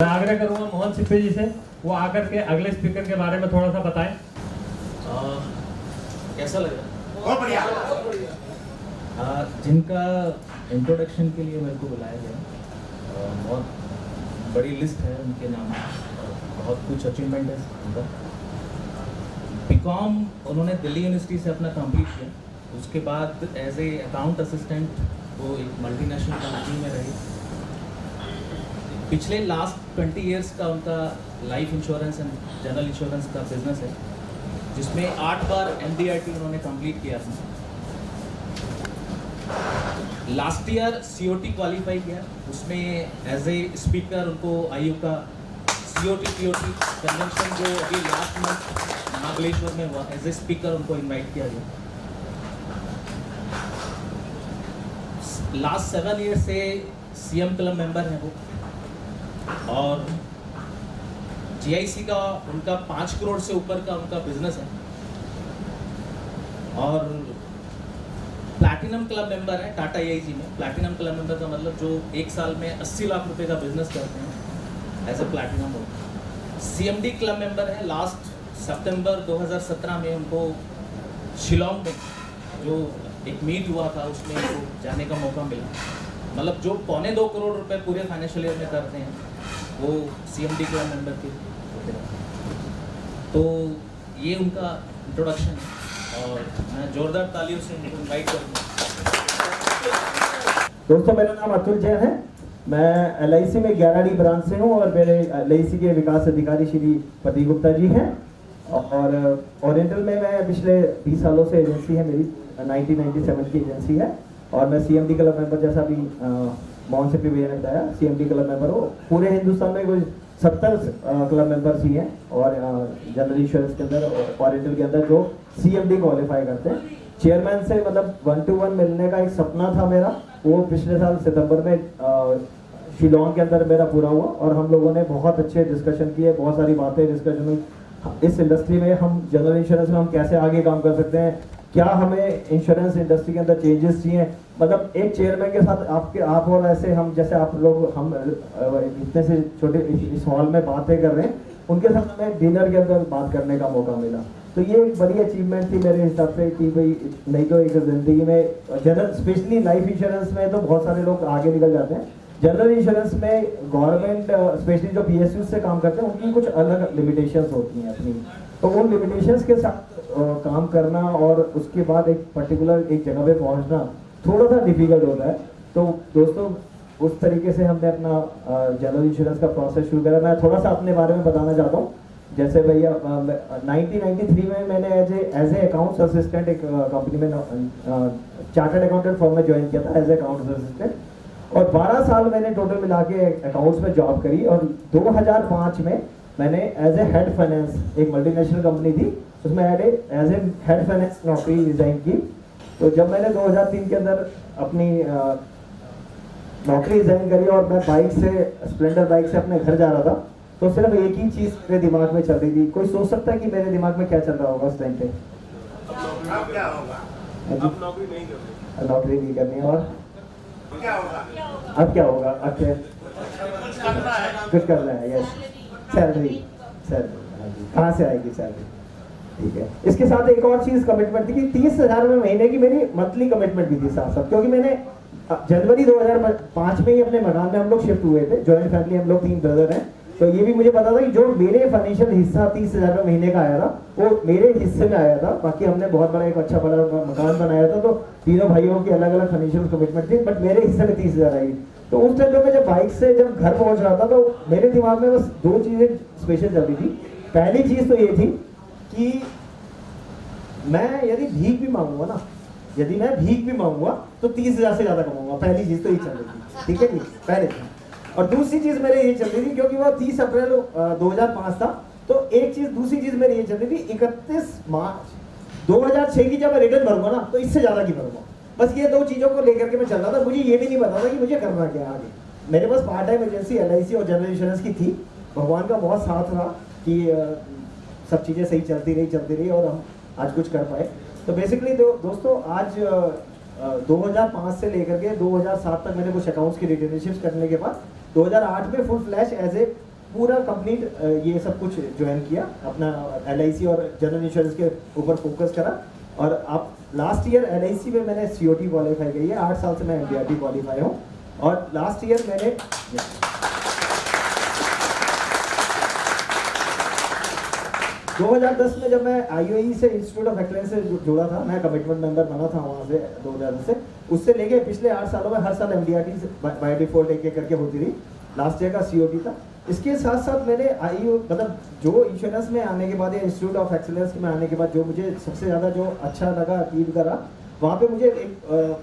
मैं आग्रह करूंगा मोहन सिप्पी जी से वो आकर के अगले स्पीकर के बारे में थोड़ा सा बताएं। कैसा लगा? बहुत बढ़िया। जिनका इंट्रोडक्शन के लिए मेरे को बुलाया गया, बहुत बड़ी लिस्ट है उनके नाम, बहुत कुछ अचीवमेंट है उनका। बीकॉम उन्होंने दिल्ली यूनिवर्सिटी से अपना कंप्लीट किया, उसके बाद एज ए अकाउंट असिस्टेंट वो एक मल्टीनेशनल कंपनी में रहे। पिछले लास्ट 20 इयर्स का उनका life insurance and general insurance का बिजनेस है, जिसमें 8 बार MDRT उन्होंने कंप्लीट किया था। लास्ट ईयर COT क्वालिफाई किया, उसमें एज ए स्पीकर उनको IU का COT POT कन्वेंशन जो अभी लास्ट मंथ महाबलेश्वर में हुआ, एज ए स्पीकर उनको इनवाइट किया गया। लास्ट 7 ईयर से CM क्लब मेंबर हैं वो, और GIC का उनका 5 करोड़ से ऊपर का उनका बिजनेस है, और प्लैटिनम क्लब मेंबर है टाटा AIG में। प्लैटिनम क्लब मेंबर का मतलब जो 1 साल में 80 लाख रुपए का बिजनेस करते हैं एज ए प्लैटिनम हो। CMD क्लब मेंबर है। लास्ट सितंबर 2017 में उनको शिलोंग में जो एक मीट हुआ था उसमें उनको जाने का मौका मिला। मतलब जो 2.25 करोड़ रुपए पूरे फाइनेंशियल ईयर में करते हैं वो CMD क्लब मेंबर के होते हैं। तो ये उनका इंट्रोडक्शन है, और मैं जोरदार तालियों से उनको इनवाइट करूँगा। दोस्तों, मेरा नाम अतुल जैन है। मैं LIC में 11D ब्रांच से हूँ और मेरे LIC के विकास अधिकारी श्री प्रदीप गुप्ता जी हैं। और ओरिएंटल में मैं पिछले 20 सालों से एजेंसी है मेरी, 1997 की एजेंसी है, और मैं CMD क्लब मेंबर, जैसा भी मोहन सिप्पी भैया ने बताया, CMD क्लब मेंबर हो। पूरे हिंदुस्तान में कोई 70 क्लब मेंबर्स ही हैं, और जनरल इंश्योरेंस के अंदर ओरिएंटल के अंदर जो CMD क्वालिफाई करते हैं। चेयरमैन से मतलब 1 to 1 मिलने का एक सपना था मेरा, वो पिछले साल सितंबर में शिलोंग के अंदर मेरा पूरा हुआ, और हम लोगों ने बहुत अच्छे डिस्कशन किए, बहुत सारी बातें डिस्कशन हुई। इस इंडस्ट्री में हम जनरल इंश्योरेंस में हम कैसे आगे काम कर सकते हैं, क्या हमें इंश्योरेंस इंडस्ट्री के अंदर चेंजेस चाहिए। मतलब एक चेयरमैन के साथ आप और ऐसे हम, जैसे आप लोग, हम इतने से छोटे इस हॉल में बातें कर रहे हैं, उनके साथ हमें डिनर के अंदर बात करने का मौका मिला। तो ये एक बड़ी अचीवमेंट थी मेरे हिसाब से कि भाई, नहीं तो एक जिंदगी में जनरल, स्पेशली लाइफ इंश्योरेंस में तो बहुत सारे लोग आगे निकल जाते हैं। जनरल इंश्योरेंस में गवर्नमेंट स्पेशली जो PSU से काम करते हैं उनकी कुछ अलग लिमिटेशंस होती हैं अपनी, तो उन लिमिटेशंस के साथ काम करना और उसके बाद एक पर्टिकुलर एक जगह पे पहुंचना थोड़ा सा डिफिकल्ट होता है। तो दोस्तों, उस तरीके से हमने अपना जनरल इंश्योरेंस का प्रोसेस शुरू करा। मैं थोड़ा सा अपने बारे में बताना चाहता हूँ। जैसे भैया 1993 में मैंने एज ए अकाउंट्स असिस्टेंट एक कंपनी में चार्टर्ड अकाउंटेंट फर्म में ज्वाइन किया था एज ए अकाउंट्स असिस्टेंट, और 12 साल मैंने टोटल मिला के अकाउंट्स में जॉब करी। और 2005 में मैंने एज ए हेड फाइनेंस, एक मल्टीनेशनल कंपनी थी, उसमें एज ए हेड फाइनेंस नौकरी रिजाइन की। तो जब मैंने 2003 के अंदर अपनी नौकरी रिजाइन करी और मैं बाइक से, स्प्लेंडर बाइक से अपने घर जा रहा था, तो सिर्फ एक ही चीज मेरे दिमाग में चल रही थी। कोई सोच सकता है कि मेरे दिमाग में क्या चल रहा होगा उस टाइम पे? अब क्या होगा? अब नौकरी नहीं करनी। नौकरी नहीं करनी, और क्या होगा? अब क्या होगा? अब क्या कुछ करना है? यस, सैलरी कहाँ से आएगी सैलरी? ठीक है। इसके साथ एक और चीज कमिटमेंट थी कि 30,000 रुपये महीने की मेरी मंथली कमिटमेंट भी थी साथ साथ, क्योंकि मैंने जनवरी 2005 में ही अपने मकान में हम लोग शिफ्ट हुए थे। जॉइंट फैमिली, हम लोग 3 ब्रदर हैं। तो ये भी मुझे पता था कि जो मेरे फाइनेंशियल हिस्सा 30,000 रुपये महीने का आया था वो मेरे हिस्से में आया था। बाकी हमने बहुत बड़ा एक अच्छा बड़ा मकान बनाया था, तो तीनों भाइयों की अलग अलग फाइनेंशियल कमिटमेंट थी, बट मेरे हिस्से में 30,000 आई। तो उस टाइम पे मैं जब बाइक से जब घर पहुंच रहा था, तो मेरे दिमाग में बस 2 चीजें स्पेशल चल रही थी। पहली चीज तो ये थी कि मैं यदि भीख भी मांगूंगा ना, यदि मैं भीख भी मांगूंगा तो 30,000 से ज्यादा कमाऊंगा। पहली चीज तो ये चल रही थी, ठीक है जी, पहले चीज। और दूसरी चीज मेरे ये चल रही थी, क्योंकि वो 30 अप्रैल 2005 था, तो एक चीज, दूसरी चीज मेरी ये चल रही थी, 31 मार्च 2006 की जब मैं रिटर्न भरूंगा ना, तो इससे ज्यादा की भरूंगा। बस ये 2 चीजों को लेकर के मैं चल रहा था। मुझे ये भी नहीं पता था कि मुझे करना क्या है आगे। मेरे पास पार्ट टाइम एजेंसी LIC और जनरल इंश्योरेंस की थी। भगवान का बहुत साथ रहा कि सब चीजें सही चलती रही और हम आज कुछ कर पाए। तो बेसिकली दोस्तों, आज 2005 से लेकर के 2007 तक मैंने कुछ अकाउंट्स की रिलेशनशिप्स करने के बाद 2008 में फुल फ्लैश एज ए पूरा कंप्लीट ये सब कुछ ज्वाइन किया, अपना LIC और जनरल इंश्योरेंस के ऊपर फोकस करा। और अब लास्ट ईयर LIC में मैंने COT क्वालिफाई की है, 8 साल से मैं MDRT क्वालिफाई हूँ। और लास्ट ईयर मैंने 2010 में जब मैं IOE से इंस्टीट्यूट ऑफ एक्सलेंस से जुड़ा था, मैं कमिटमेंट मेंबर बना था वहाँ से 2010 से। उससे लेके पिछले 8 सालों में हर साल MDRT बाय डिफॉल्ट एक करके होती रही। लास्ट ईयर का COT था। इसके साथ साथ मैंने मतलब जो इंश्योरेंस में आने के बाद या इंस्टीट्यूट ऑफ एक्सलेंस में आने के बाद जो मुझे सबसे ज़्यादा जो अच्छा लगा, अचीव करा, वहाँ पे मुझे एक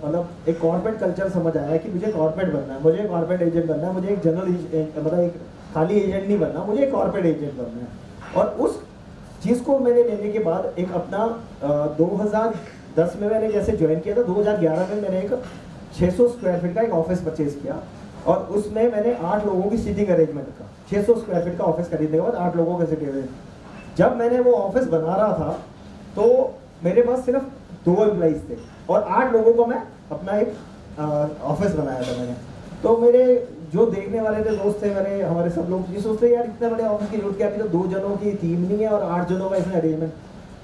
मतलब एक कॉर्पोरेट कल्चर समझ आया कि मुझे कॉर्पोरेट बनना है, मुझे कॉर्पोरेट एजेंट बनना है, मुझे एक जनरल मतलब एक खाली एजेंट नहीं बनना, मुझे एक कॉर्पोरेट एजेंट बनना है। और उस चीज़ को मैंने लेने के बाद एक अपना 2010 में मैंने जैसे ज्वाइन किया था, 2011 में मैंने एक 600 स्क्वायर फीट का एक ऑफिस परचेज किया। और उसमें मैंने 8 लोगों की सीटिंग अरेंजमेंट का 600 स्क्वायर फीट का ऑफिस खरीदने के बाद 8 लोगों का सीटिंग अरेंजमेंट। जब मैंने वो ऑफिस बना रहा था तो मेरे पास सिर्फ 2 एम्प्लॉइज थे और 8 लोगों को मैं अपना एक ऑफिस बनाया था मैंने। तो मेरे जो देखने वाले थे दोस्त थे मेरे, हमारे सब लोग ये सोचते यार इतने बड़े ऑफिस की जरूरत क्या थी, तो 2 जनों की टीम नहीं है और 8 जनों का इसमें अरेंजमेंट।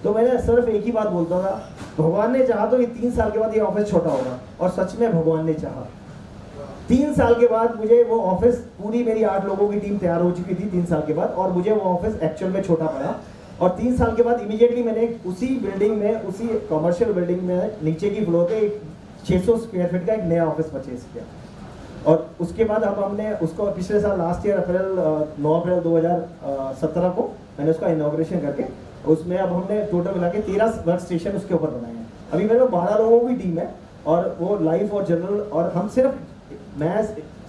तो मैंने सिर्फ एक ही बात बोलता था, भगवान ने चाहा तो ये 3 साल के बाद ये ऑफिस छोटा होगा। और सच में भगवान ने चाहा, 3 साल के बाद मुझे वो ऑफिस, पूरी मेरी 8 लोगों की टीम तैयार हो चुकी थी 3 साल के बाद, और मुझे वो ऑफिस एक्चुअल में छोटा पड़ा। और 3 साल के बाद इमीडिएटली मैंने उसी बिल्डिंग में, उसी कमर्शियल बिल्डिंग में नीचे की फ्लोर पे 600 स्क्वायर फीट का एक नया ऑफिस परचेज किया। और उसके बाद अब हमने उसको पिछले साल लास्ट ईयर 9 अप्रैल 2017 को मैंने उसका इनॉग्रेशन करके उसमें अब हमने टोटल मिला के 13 वर्क स्टेशन उसके ऊपर बनाए हैं। अभी मेरे 12 लोगों की टीम है और वो लाइफ और जनरल, और हम मैं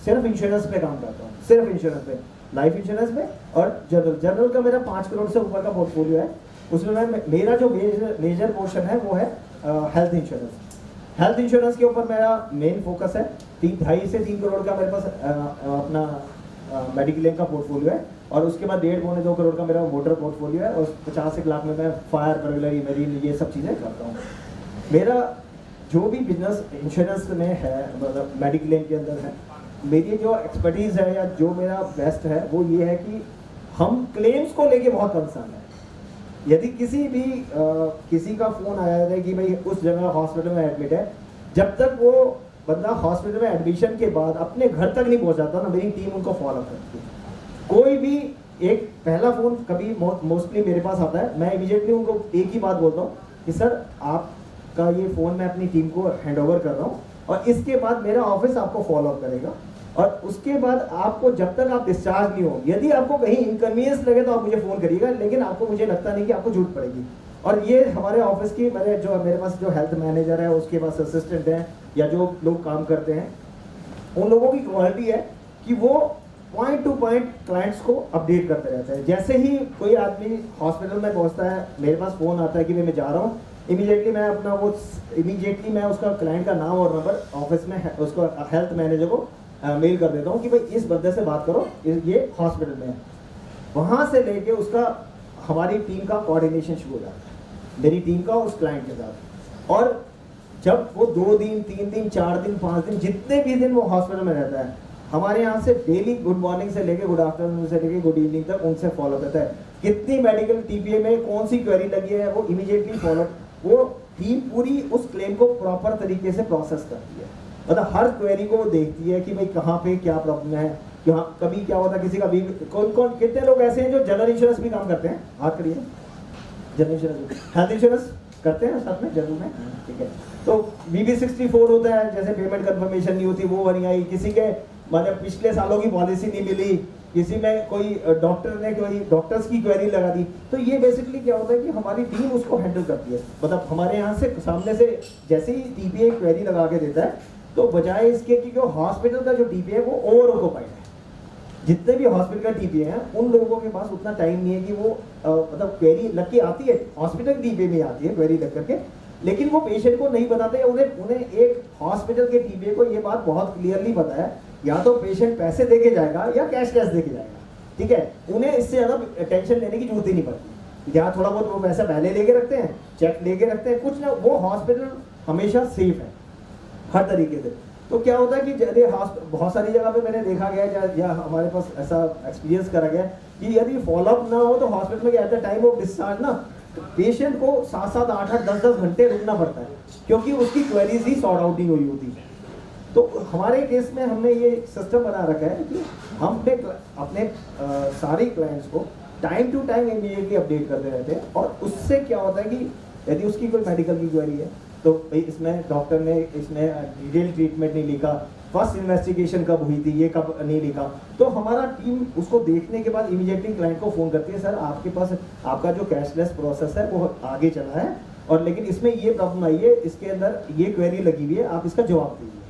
सिर्फ इंश्योरेंस पे काम करता हूँ, सिर्फ इंश्योरेंस पे, लाइफ इंश्योरेंस में और जनरल का मेरा 5 करोड़ से ऊपर का पोर्टफोलियो है। उसमें मेरा जो मेजर पोर्शन है वो है हेल्थ इंश्योरेंस। हेल्थ इंश्योरेंस के ऊपर मेरा मेन फोकस है। 2.5 से 3 करोड़ का मेरे पास अपना मेडिक्लेम का पोर्टफोलियो है, और उसके बाद 1.5-2 करोड़ का मेरा मोटर पोर्टफोलियो है, और 50 लाख में मैं फायर, बर्गलरी, मेरीन, ये सब चीज़ें करता हूँ। मेरा जो भी बिजनेस इंश्योरेंस में है, मतलब मेडिक्लेम के अंदर है, मेरी जो एक्सपर्टीज़ है या जो मेरा बेस्ट है वो ये है कि हम क्लेम्स को लेके बहुत कंसर्न है। यदि किसी का फ़ोन आया है कि भाई उस जगह हॉस्पिटल में एडमिट है, जब तक वो बंदा हॉस्पिटल में एडमिशन के बाद अपने घर तक नहीं पहुंचाता ना, मेरी टीम उनको फॉलो करती है। कोई भी एक पहला फ़ोन कभी मोस्टली मेरे पास आता है, मैं इमीडिएटली उनको एक ही बात बोलता हूँ कि सर आपका ये फ़ोन मैं अपनी टीम को हैंड ओवर कर रहा हूँ, और इसके बाद मेरा ऑफिस आपको फॉलो अप करेगा। और उसके बाद आपको जब तक आप डिस्चार्ज नहीं हो, यदि आपको कहीं इनकन्वीनियंस लगे तो आप मुझे फ़ोन करिएगा, लेकिन आपको, मुझे लगता नहीं कि आपको जरूरत पड़ेगी। और ये हमारे ऑफिस की मेरे पास जो हेल्थ मैनेजर है, उसके पास असिस्टेंट हैं, या जो लोग काम करते हैं, उन लोगों की क्वालिटी है कि वो पॉइंट टू पॉइंट क्लाइंट्स को अपडेट करते रहते हैं। जैसे ही कोई आदमी हॉस्पिटल में पहुंचता है, मेरे पास फ़ोन आता है कि मैं जा रहा हूँ, इमीडिएटली मैं उसका क्लाइंट का नाम और नंबर ऑफिस में उसको हेल्थ मैनेजर को मेल कर देता हूँ कि भाई इस बंदे से बात करो, ये हॉस्पिटल में है। वहाँ से लेके उसका, हमारी टीम का कोऑर्डिनेशन शुरू हो जाता है, मेरी टीम का उस क्लाइंट के साथ। और जब वो 2 दिन, 3 दिन, 4 दिन, 5 दिन, जितने भी दिन वो हॉस्पिटल में रहता है, हमारे यहाँ से डेली गुड मॉर्निंग से लेके गुड आफ्टरनून से लेके गुड इवनिंग तक उनसे फॉलो करता है। कितनी मेडिकल TPA में कौन सी क्वेरी लगी है, वो इमीडिएटली फॉलो, वो टीम पूरी उस क्लेम को प्रॉपर तरीके से प्रोसेस करती है। मतलब हर क्वेरी को वो देखती है कि भाई कहाँ पे क्या प्रॉब्लम है, कभी क्या होता है, किसी का भी, कितने लोग ऐसे हैं जो जनरल इंश्योरेंस भी काम करते हैं, हाथ करिए, जनरल इंश्योरेंस, हेल्थ इंश्योरेंस करते हैं साथ में जनरल में, ठीक है। तो BB64 होता है, जैसे पेमेंट कंफर्मेशन नहीं होती वो नहीं आई, किसी के मतलब पिछले सालों की पॉलिसी नहीं मिली, किसी में कोई डॉक्टर ने कोई डॉक्टर्स की क्वेरी लगा दी, तो ये बेसिकली क्या होता है कि हमारी टीम उसको हैंडल करती है। मतलब हमारे यहाँ से सामने से जैसे ही TPA क्वेरी लगा के देता है, तो बजाय इसके कि हॉस्पिटल का जो TPA है वो ओवर ऑक्युपाइड है, जितने भी हॉस्पिटल का TPA है उन लोगों के पास उतना टाइम नहीं है कि वो मतलब क्वेरी लग के आती है, हॉस्पिटल TPA में आती है क्वेरी लग करके, लेकिन वो पेशेंट को नहीं बताते। उन्हें एक हॉस्पिटल के TPA को ये बात बहुत क्लियरली पता है, या तो पेशेंट पैसे देके जाएगा या कैश देके जाएगा, ठीक है। उन्हें इससे ज़्यादा टेंशन लेने की जरूरत ही नहीं पड़ती। या थोड़ा बहुत वो पैसा पहले लेके रखते हैं, चेक लेके रखते हैं, कुछ ना, वो हॉस्पिटल हमेशा सेफ है हर तरीके से। तो क्या होता है कि यदि बहुत सारी जगह पे मैंने देखा गया है या हमारे पास ऐसा एक्सपीरियंस करा गया है कि यदि फॉलोअप ना हो तो हॉस्पिटल में at the time of discharge ना पेशेंट को 7-7, 8-8, 10-10 घंटे रुकना पड़ता है, क्योंकि उसकी क्वेरीज ही सॉर्ट आउट नहीं हुई होती है। तो हमारे केस में हमने ये सिस्टम बना रखा है कि हम अपने सारे क्लाइंट्स को time to time immediately update करते रहते हैं, और उससे क्या होता है कि यदि उसकी कोई मेडिकल की क्वेरी है तो इसमें डॉक्टर ने इसमें डिटेल ट्रीटमेंट नहीं लिखा, फर्स्ट इन्वेस्टिगेशन कब हुई थी ये कब नहीं लिखा, तो हमारा टीम उसको देखने के बाद इमीडिएटली क्लाइंट को फोन करती है, सर आपके पास आपका जो कैशलेस प्रोसेस है वो आगे चला है, और लेकिन इसमें ये प्रॉब्लम आई है, इसके अंदर ये क्वेरी लगी हुई है, आप इसका जवाब दीजिए।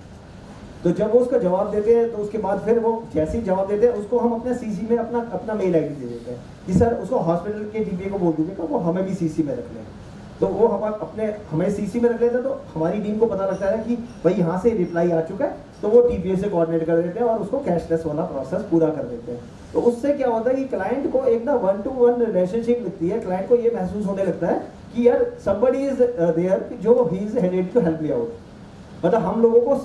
तो जब वो उसका जवाब देते हैं तो उसके बाद फिर वो जैसे ही जवाब देते हैं उसको हम अपने सीसी में अपना मेल आईडी दे देते हैं कि सर उसको हॉस्पिटल के डीपीए को बोल दीजिएगा वो हमें भी सीसी में रख लें। तो वो हमें सीसी में रख लेते हैं, तो हमारी टीम को पता लगता है कि भाई यहाँ से रिप्लाई आ चुका है, तो वो टीपीए से कोऑर्डिनेट कर देते हैं और उसको कैशलेस वाला प्रोसेस पूरा कर देते हैं। तो उससे क्या होता है कि क्लाइंट को एक ना 1-to-1 रिलेशनशिप मिलती है, क्लाइंट को ये महसूस होने लगता है कि यार somebody is there जो he is ready to help me out, मतलब हम लोगों को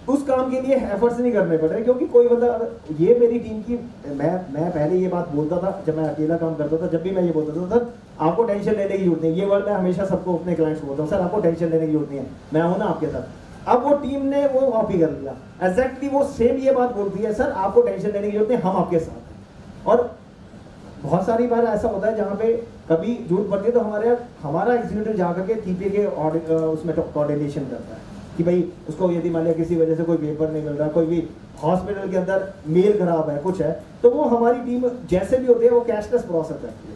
उस काम के लिए एफर्ट्स नहीं करने पड़ रहे, क्योंकि कोई बंदा, ये मेरी टीम की, मैं पहले ये बात बोलता था जब मैं अकेला काम करता था, जब भी मैं ये बोलता था सर आपको टेंशन लेने की जरूरत नहीं, ये वर्ड मैं हमेशा सबको अपने क्लाइंट्स को बोलता हूँ, सर आपको टेंशन लेने की जरूरत नहीं है, मैं हूँ ना आपके साथ। अब वो टीम ने वो कॉपी कर लिया, एग्जैक्टली वो सेम ये बात बोलती है, सर आपको टेंशन लेने की जरूरत नहीं, हम आपके साथ हैं। और बहुत सारी बार ऐसा होता है जहाँ पे कभी जरूरत पड़ती है तो हमारा एग्जीक्यूटिव जाकर के टीपीए के उसमें कोऑर्डिनेशन करता है कि भाई उसको यदि मान लिया किसी वजह से कोई पेपर नहीं मिल रहा, कोई भी हॉस्पिटल के अंदर मेल खराब है, कुछ है, तो वो हमारी टीम जैसे भी होती है वो कैशलेस प्रोसेस करती है।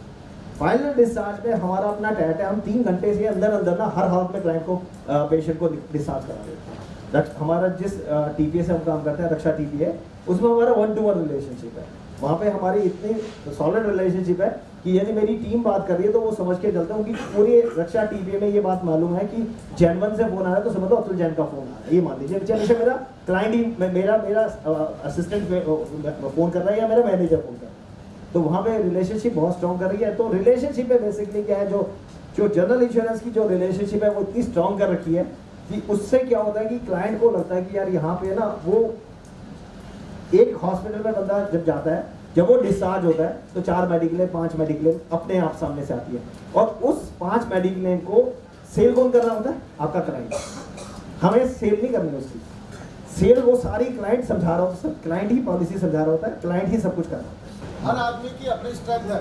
फाइनल डिस्चार्ज में हमारा अपना टैट है, हम 3 घंटे से अंदर ना हर हालत में क्लाइंट को पेशेंट को डिस्चार्ज करा देते हैं। हमारा जिस टीपीए से हम काम करते हैं, रक्षा टीपीए, उसमें हमारा 1-to-1 रिलेशनशिप है। वहाँ पे हमारी इतनी सॉलिड रिलेशनशिप है कि यदि मेरी टीम बात कर रही है तो वो समझ के चलता हूँ कि पूरी रक्षा टीपीए में ये बात मालूम है कि जैन1 से फोन आ रहा है तो समझ लो अतुल जैन का फोन आ रहा है, ये मान लीजिए, चलिए मेरा क्लाइंट ही मेरा असिस्टेंट फोन कर रहा है या मेरा मैनेजर फोन कर रहा है, तो वहाँ पे रिलेशनशिप बहुत स्ट्रॉन्ग कर रही है। तो रिलेशनशिप में बेसिकली क्या है, जो जनरल इंश्योरेंस की जो रिलेशनशिप है वो इतनी स्ट्रॉन्ग कर रखी है कि उससे क्या होता है कि क्लाइंट को लगता है कि यार यहाँ पे ना, वो एक हॉस्पिटल में बंदा जब जाता है, जब वो डिस्चार्ज होता है तो 4 मेडिक्लेम 5 मेडिक्लेम अपने आप सामने से आती है, और उस 5 मेडिक्लेम को सेल कौन कर रहा होता है, आपका क्लाइंट। हमें सेल नहीं करनी उसकी, सेल वो सारी क्लाइंट समझा रहा होता है, क्लाइंट ही पॉलिसी समझा रहा होता है, क्लाइंट ही सब कुछ कर रहा होता है। हर आदमी की अपनी स्ट्रेंथ है।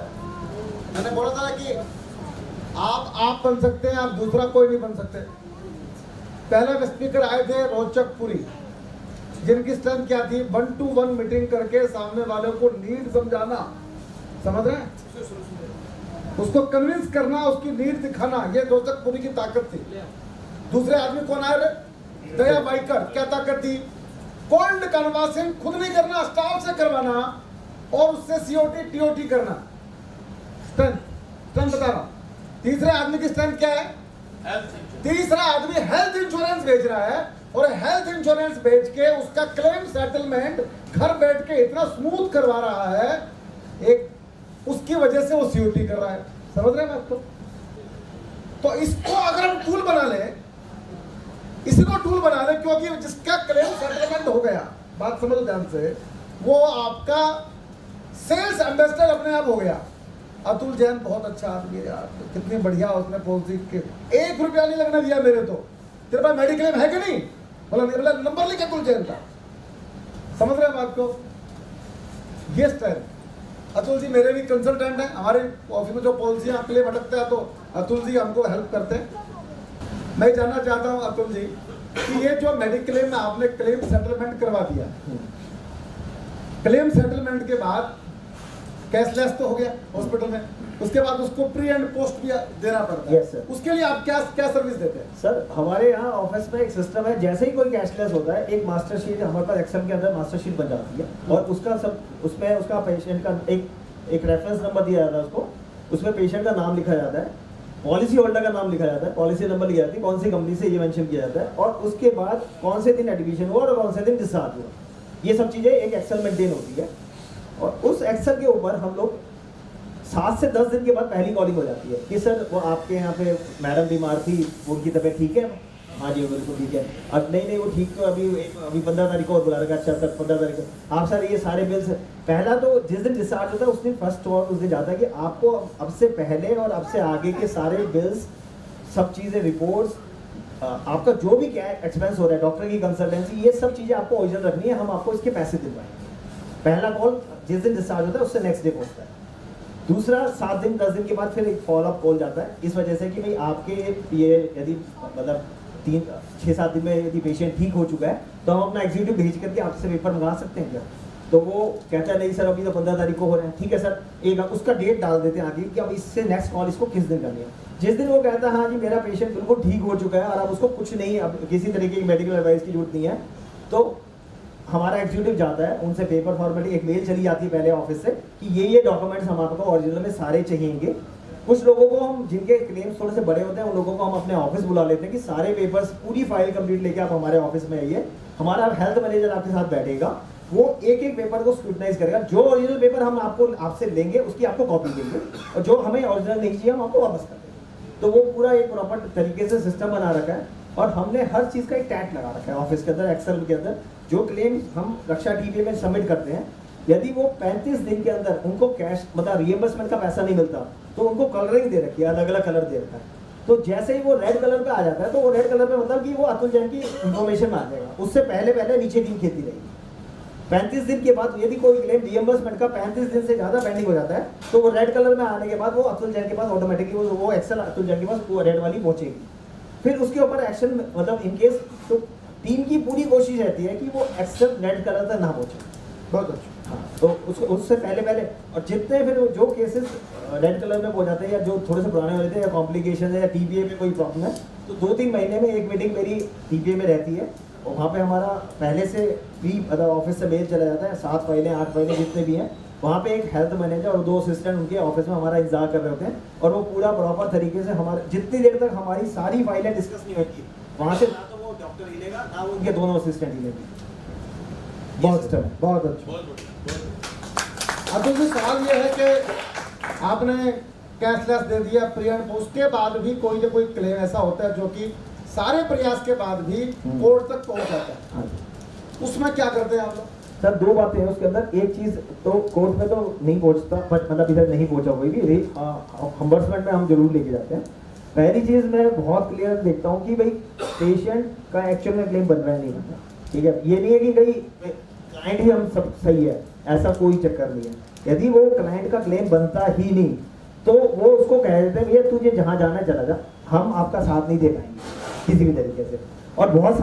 मैंने बोला था कि आप बन सकते हैं, आप दूसरा कोई नहीं बन सकते। पहले स्पीकर आए थे रोचक पुरी, जिनकी स्ट्रेंथ क्या थी, 1-to-1 मीटिंग करके सामने वाले को नीड समझाना, समझ रहे हैं, उसको कन्विंस करना, उसकी नीड दिखाना, ये रोचक पुरी की ताकत थी। दूसरे आदमी कौन आए रे, दया बाइकर, क्या ताकत थी, कोल्ड कन्वर्सिंग खुद नहीं करना, स्टाफ से करवाना और उससे सीओटी टीओटी करना, स्ट्रेंथ बता रहा। तीसरे आदमी की स्ट्रेंथ क्या है, तीसरा आदमी हेल्थ इंश्योरेंस बेच रहा है और हेल्थ इंश्योरेंस बेच के उसका क्लेम सेटलमेंट घर बैठ के इतना स्मूथ करवा रहा है, एक उसकी वजह से वो सीओटी कर रहा है, समझ रहे हैं बात को। तो इसको अगर हम टूल बना ले, इसी को टूल बना ले, क्योंकि जिसका क्लेम सेटलमेंट हो गया, बात समझो ध्यान से, वो आपका सेल्स एम्बेसडर अपने आप हो गया। अतुल जैन बहुत अच्छा आदमी है यार, कितनी बढ़िया उसने पॉलिसी के 1 रुपया नहीं लगने दिया मेरे, तो तेरे पास मेडिक्लेम है कि नहीं, बोला नहीं, बोला नंबर लिखे अतुल जैन का, समझ रहे हैं बात को। ये स्ट्रेंथ, अतुल जी मेरे भी कंसल्टेंट हैं, हमारे ऑफिस में जो पॉलिसियां क्लेम अटकते हैं तो अतुल जी हमको हेल्प करते हैं। मैं जानना चाहता हूं अतुल जी कि ये जो मेडिक्लेम में आपने क्लेम सेटलमेंट करवा दिया, क्लेम सेटलमेंट के बाद कैशलेस तो हो गया हॉस्पिटल में, उसके बाद उसको प्री एंड पोस्ट भी देना पड़ता है। Yes, sir. उसके लिए आप क्या सर्विस देते हैं? सर हमारे यहाँ ऑफिस में एक सिस्टम है, जैसे ही कोई कैशलेस होता है एक मास्टर शीट हमारे पास एक्सेल के अंदर मास्टर शीट बन जाती है, और उसका सब उसमें उसका पेशेंट का एक रेफरेंस नंबर दिया जाता है, उसको उसमें पेशेंट का नाम लिखा जाता है, पॉलिसी होल्डर का नाम लिखा जाता है, पॉलिसी नंबर लिखा जाती है, कौन सी कंपनी से ये मेंशन किया जाता है, और उसके बाद कौन से दिन एडमिशन हुआ और कौन से दिन डिस्चार्ज हुआ, ये सब चीज़ें एक एक्सेल मेंटेन होती है। और उस एक्सेल के ऊपर हम लोग 7 से 10 दिन के बाद पहली कॉलिंग हो जाती है कि सर वो आपके यहाँ पे मैडम बीमार थी, उनकी तबीयत ठीक है, हाँ जी बिल्कुल ठीक है। अब नहीं वो ठीक, तो अभी 15 तारीख को और बुला रखा है। अच्छा सर 15 तारीख को आप सर ये सारे बिल्स, पहला तो जिस दिन डिस्चार्ज होता है उस दिन फर्स्ट और उस दिन जाता है कि आपको अब से पहले और अब से आगे के सारे बिल्स, सब चीज़ें, रिपोर्ट्स, आपका जो भी क्या एक्सपेंस हो रहा है, डॉक्टर की कंसल्टेंसी, ये सब चीज़ें आपको ओरिजिनल रखनी है। हम आपको इसके पैसे दिलवाएंगे। पहला कॉल जिस दिन डिस्चार्ज होता है उससे नेक्स्ट डे पहुँचता है। दूसरा 7 दिन 10 दिन के बाद फिर एक फॉलोअप कॉल जाता है, इस वजह से कि भाई आपके ये यदि मतलब 6-7 दिन में यदि पेशेंट ठीक हो चुका है तो हम अपना एग्जीक्यूटिव भेज करके आपसे पेपर मंगा सकते हैं क्या? तो वो कहता है नहीं सर अभी तो 15 तारीख को हो रहे हैं। ठीक है सर, एक उसका डेट डाल देते हैं आगे कि अब इससे नेक्स्ट कॉल इसको किस दिन करनी है। जिस दिन वो कहता है हाँ जी मेरा पेशेंट बिल्कुल ठीक हो चुका है और अब उसको कुछ नहीं, अब किसी तरीके की मेडिकल एडवाइस की जरूरत नहीं है, तो हमारा एग्जीक्यूटिव जाता है, उनसे पेपर फॉर्मेलिटी, एक मेल चली जाती है पहले ऑफिस से कि ये डॉक्यूमेंट्स हम आपको ओरिजिनल में सारे चाहिएंगे। कुछ लोगों को हम, जिनके क्लेम्स थोड़े से बड़े होते हैं, उन लोगों को हम अपने ऑफिस बुला लेते हैं कि सारे पेपर्स, पूरी फाइल कंप्लीट लेके आप हमारे ऑफिस में आइए। हमारा हेल्थ मैनेजर आपके साथ बैठेगा, वो एक एक पेपर को स्क्रूटनाइज करेगा। जो ओरिजिनल पेपर हम आपसे लेंगे उसकी आपको कॉपी देंगे और जो हमें ओरिजिनल नहीं चाहिए हम आपको वापस कर देंगे। तो वो पूरा एक प्रॉपर तरीके से सिस्टम बना रखा है और हमने हर चीज़ का एक टैग लगा रखा है ऑफिस के अंदर, एक्सेल के अंदर। जो क्लेम हम रक्षा टीपीए में सबमिट करते हैं, यदि वो 35 दिन के अंदर उनको कैश मतलब रिएम्बर्समेंट का पैसा नहीं मिलता तो उनको कलरिंग दे रखी है, अलग अलग कलर दे रखा है। तो जैसे ही वो रेड कलर पे आ जाता है तो वो रेड कलर पे मतलब कि वो अतुल जैन की इंफॉर्मेशन में आ जाएगा, उससे पहले नीचे टीम खेती रहेगी। 35 दिन के बाद यदि कोई क्लेम रिएम्बर्समेंट का 35 दिन से ज़्यादा पेंडिंग हो जाता है तो वो रेड कलर में आने के बाद वो अतुल जैन के पास ऑटोमेटिकली वो एक्सेल अतुल जैन के पास वो रेड वाली पहुंचेगी। फिर उसके ऊपर एक्शन मतलब इनकेस, तो टीम की पूरी कोशिश रहती है कि वो एक्सेल रेड कलर तक ना पहुंचे। बहुत अच्छा। हाँ, तो उससे पहले और जितने फिर जो केसेस रेड कलर में हो जाते हैं या जो थोड़े से पुराने हो जाते हैं या कॉम्प्लिकेशन है या टीपीए में कोई प्रॉब्लम है, तो 2-3 महीने में एक मीटिंग मेरी टीपीए में रहती है और वहाँ पे हमारा पहले से प्री मतलब ऑफिस से मेल चला जाता है, 7 फाइलें 8 फाइलें जितने भी हैं, वहाँ पे एक हेल्थ मैनेजर और 2 असिस्टेंट उनके ऑफिस में हमारा इंतजार कर रहे होते हैं और वो पूरा प्रॉपर तरीके से हमारे जितनी देर तक हमारी सारी फाइलें डिस्कस नहीं होती वहाँ से ना तो वो डॉक्टर हिलेगा ना वो उनके दोनों असिस्टेंट हिलेंगे। बहुत अच्छा, बहुत अच्छा। अतुल जी, सवाल ये है कि आपने कैशलेस दे दिया प्री एंड पोस्ट, उसके बाद भी कोई ना कोई क्लेम ऐसा होता है जो कि सारे प्रयास के बाद भी कोर्ट तक पहुंच जाता है, उसमें क्या करते हैं आप लोग? सर 2 बातें हैं उसके अंदर। एक चीज़ तो कोर्ट में तो नहीं पहुंचता, मतलब इधर नहीं पहुंचा कोई भी, हम्बर्समेंट में हम जरूर लेके जाते हैं। पहली चीज़ मैं बहुत क्लियर देखता हूँ कि भाई पेशेंट का एक्चुअल में क्लेम बन रहा है नहीं बन रहा, ठीक है। ये नहीं है कि भाई क्लाइंट ही हम सब सही है, ऐसा कोई चक्कर नहीं है। यदि वो क्लाइंट का क्लेम बनता ही नहीं तो वो उसको कह देते हैं भैया तुझे जहाँ जाना चला जा, हम आपका साथ नहीं दे पाएंगे किसी भी तरीके से। और बहुत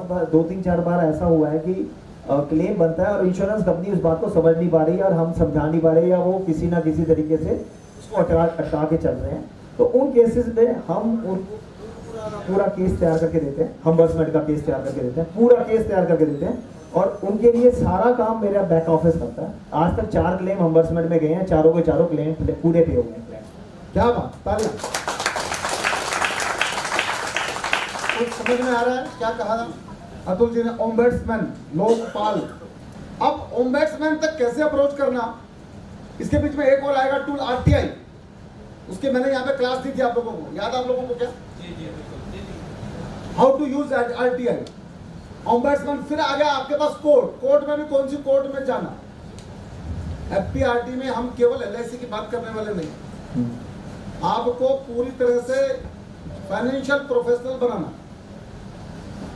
बार 2-3-4 बार ऐसा हुआ है कि क्लेम बनता है और इंश्योरेंस कंपनी उस बात को समझ नहीं पा रही है और हम समझा नहीं पा रहे या वो किसी ना किसी तरीके से उसको अटका के चल रहे हैं। तो उन केसेस में हम उनको पूरा केस तैयार करके देते हैं, हम्बर्समेंट का केस तैयार करके देते हैं, पूरा केस तैयार करके देते हैं और उनके लिए सारा काम मेरा बैक ऑफिस करता है। आज तक 4 क्लेम हम्बर्समेंट में गए हैं, चारों के चारों क्लेम पूरे पे हो गए हैं। क्या बात, तालियां। कुछ समझ में आ रहा है क्या कहा था अतुल जी ने? ओम्बड्समैन, लोकपाल। अब ओम्बड्समैन तक कैसे अप्रोच करना, इसके बीच में एक और आएगा टूल आरटीआई। उसके मैंने यहाँ पे क्लास दी थी आप लोगों को, याद आप लोगों को क्या? How to use RTI, ombudsman. फिर आ गया आपके पास कोर्ट। कोर्ट में भी कौन सी कोर्ट में जाना? एफपीआरटी में हम केवल एलआईसी की बात करने वाले नहीं, आपको पूरी तरह से फाइनेंशियल प्रोफेशनल बनाना।